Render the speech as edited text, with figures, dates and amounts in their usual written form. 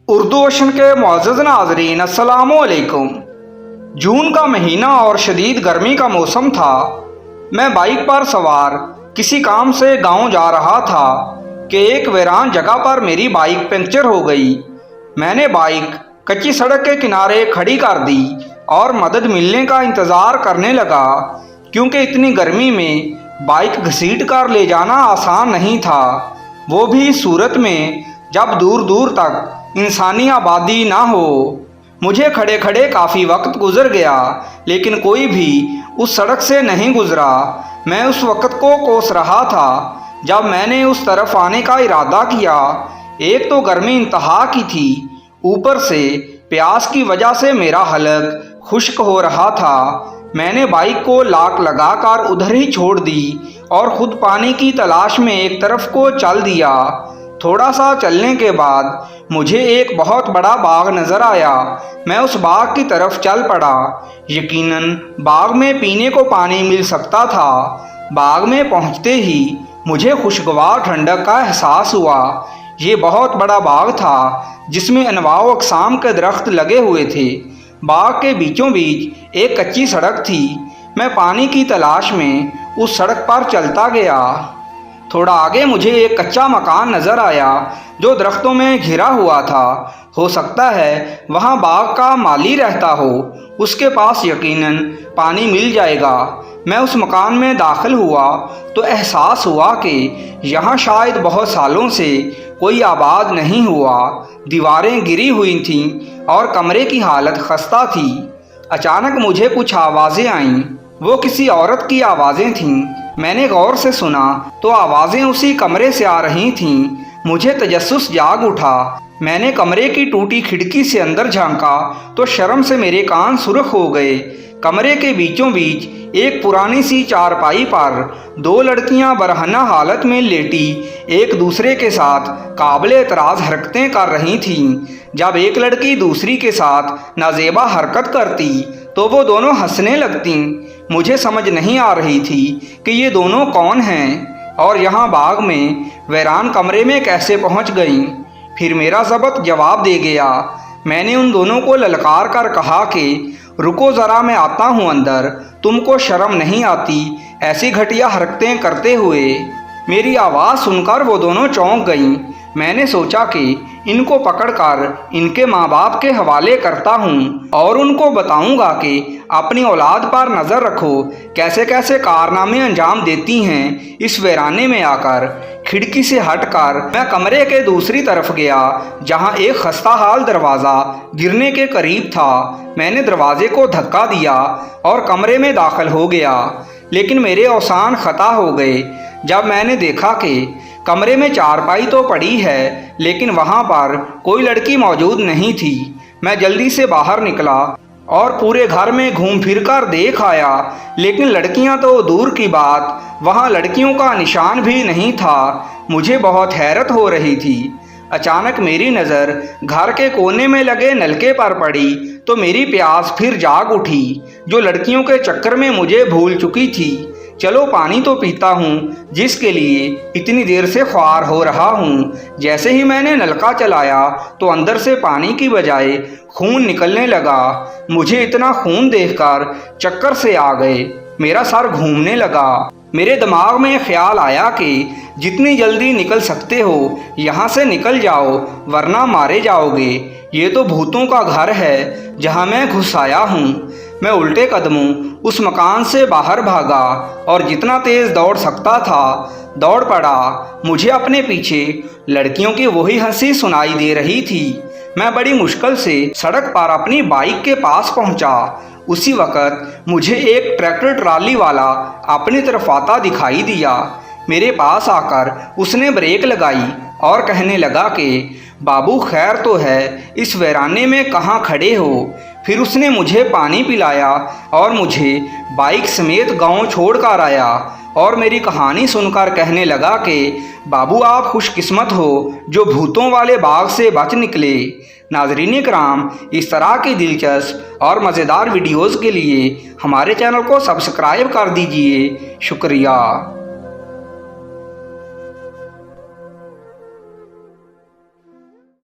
Urdu ocean के मुअज़्ज़ज़ नाज़रीन अस्सलामु अलैकुम। जून का महीना और शदीद गर्मी का मौसम था। मैं बाइक पर सवार किसी काम से गांव जा रहा था कि एक वीरान जगह पर मेरी बाइक पंक्चर हो गई। मैंने बाइक कच्ची सड़क के किनारे खड़ी कर दी और मदद मिलने का इंतज़ार करने लगा, क्योंकि इतनी गर्मी में बाइक घसीट कर ले जाना आसान नहीं था, वो भी इस सूरत में जब दूर दूर तक इंसानी आबादी ना हो। मुझे खड़े खड़े काफ़ी वक्त गुजर गया, लेकिन कोई भी उस सड़क से नहीं गुजरा। मैं उस वक्त को कोस रहा था जब मैंने उस तरफ आने का इरादा किया। एक तो गर्मी इंतहा की थी, ऊपर से प्यास की वजह से मेरा हलक खुश्क हो रहा था। मैंने बाइक को लाक लगाकर उधर ही छोड़ दी और ख़ुद पानी की तलाश में एक तरफ को चल दिया। थोड़ा सा चलने के बाद मुझे एक बहुत बड़ा बाग नज़र आया। मैं उस बाग की तरफ चल पड़ा। यकीनन बाग में पीने को पानी मिल सकता था। बाग में पहुंचते ही मुझे खुशगवार ठंडक का एहसास हुआ। ये बहुत बड़ा बाग था जिसमें अनवाओ अक़साम के दरख्त लगे हुए थे। बाग के बीचों बीच एक कच्ची सड़क थी। मैं पानी की तलाश में उस सड़क पर चलता गया। थोड़ा आगे मुझे एक कच्चा मकान नज़र आया जो दरख्तों में घिरा हुआ था। हो सकता है वहाँ बाग का माली रहता हो, उसके पास यकीनन पानी मिल जाएगा। मैं उस मकान में दाखिल हुआ तो एहसास हुआ कि यहाँ शायद बहुत सालों से कोई आबाद नहीं हुआ। दीवारें गिरी हुई थीं और कमरे की हालत खस्ता थी। अचानक मुझे कुछ आवाज़ें आईं। वो किसी औरत की आवाज़ें थीं। मैंने गौर से सुना तो आवाज़ें उसी कमरे से आ रही थीं। मुझे तजस्सुस जाग उठा। मैंने कमरे की टूटी खिड़की से अंदर झांका तो शर्म से मेरे कान सुर्ख हो गए। कमरे के बीचों बीच एक पुरानी सी चारपाई पर दो लड़कियां बरहना हालत में लेटी एक दूसरे के साथ काबिल एतराज़ हरकतें कर रही थीं। जब एक लड़की दूसरी के साथ नाजेबा हरकत करती तो वो दोनों हंसने लगती। मुझे समझ नहीं आ रही थी कि ये दोनों कौन हैं और यहाँ बाग में वीरान कमरे में कैसे पहुँच गईं। फिर मेरा ज़ब्त जवाब दे गया। मैंने उन दोनों को ललकार कर कहा कि रुको ज़रा, मैं आता हूँ अंदर। तुमको शर्म नहीं आती ऐसी घटिया हरकतें करते हुए? मेरी आवाज़ सुनकर वो दोनों चौंक गईं। मैंने सोचा कि इनको पकड़कर इनके माँ बाप के हवाले करता हूँ और उनको बताऊँगा कि अपनी औलाद पर नज़र रखो, कैसे कैसे कारनामे अंजाम देती हैं इस वीराने में आकर। खिड़की से हटकर मैं कमरे के दूसरी तरफ गया जहाँ एक खस्ता हाल दरवाज़ा गिरने के करीब था। मैंने दरवाजे को धक्का दिया और कमरे में दाखिल हो गया, लेकिन मेरे औसान ख़ता हो गए जब मैंने देखा कि कमरे में चारपाई तो पड़ी है, लेकिन वहाँ पर कोई लड़की मौजूद नहीं थी। मैं जल्दी से बाहर निकला और पूरे घर में घूम फिर कर देख आया, लेकिन लड़कियाँ तो दूर की बात, वहाँ लड़कियों का निशान भी नहीं था। मुझे बहुत हैरत हो रही थी। अचानक मेरी नज़र घर के कोने में लगे नलके पर पड़ी तो मेरी प्यास फिर जाग उठी, जो लड़कियों के चक्कर में मुझे भूल चुकी थी। चलो पानी तो पीता हूँ जिसके लिए इतनी देर से ख्वार हो रहा हूँ। जैसे ही मैंने नलका चलाया तो अंदर से पानी की बजाय खून निकलने लगा। मुझे इतना खून देखकर चक्कर से आ गए। मेरा सर घूमने लगा। मेरे दिमाग में ख्याल आया कि जितनी जल्दी निकल सकते हो यहाँ से निकल जाओ, वरना मारे जाओगे। ये तो भूतों का घर है जहाँ मैं घुस आया हूँ। मैं उल्टे कदमों उस मकान से बाहर भागा और जितना तेज़ दौड़ सकता था दौड़ पड़ा। मुझे अपने पीछे लड़कियों की वही हंसी सुनाई दे रही थी। मैं बड़ी मुश्किल से सड़क पर अपनी बाइक के पास पहुंचा। उसी वक़्त मुझे एक ट्रैक्टर ट्राली वाला अपनी तरफ आता दिखाई दिया। मेरे पास आकर उसने ब्रेक लगाई और कहने लगा कि बाबू खैर तो है, इस वीराने में कहाँ खड़े हो? फिर उसने मुझे पानी पिलाया और मुझे बाइक समेत गांव छोड़कर आया और मेरी कहानी सुनकर कहने लगा कि बाबू आप खुशकिस्मत हो जो भूतों वाले बाग से बच निकले। नाज़रीन किराम, इस तरह की दिलचस्प और मज़ेदार वीडियोज़ के लिए हमारे चैनल को सब्सक्राइब कर दीजिए। शुक्रिया।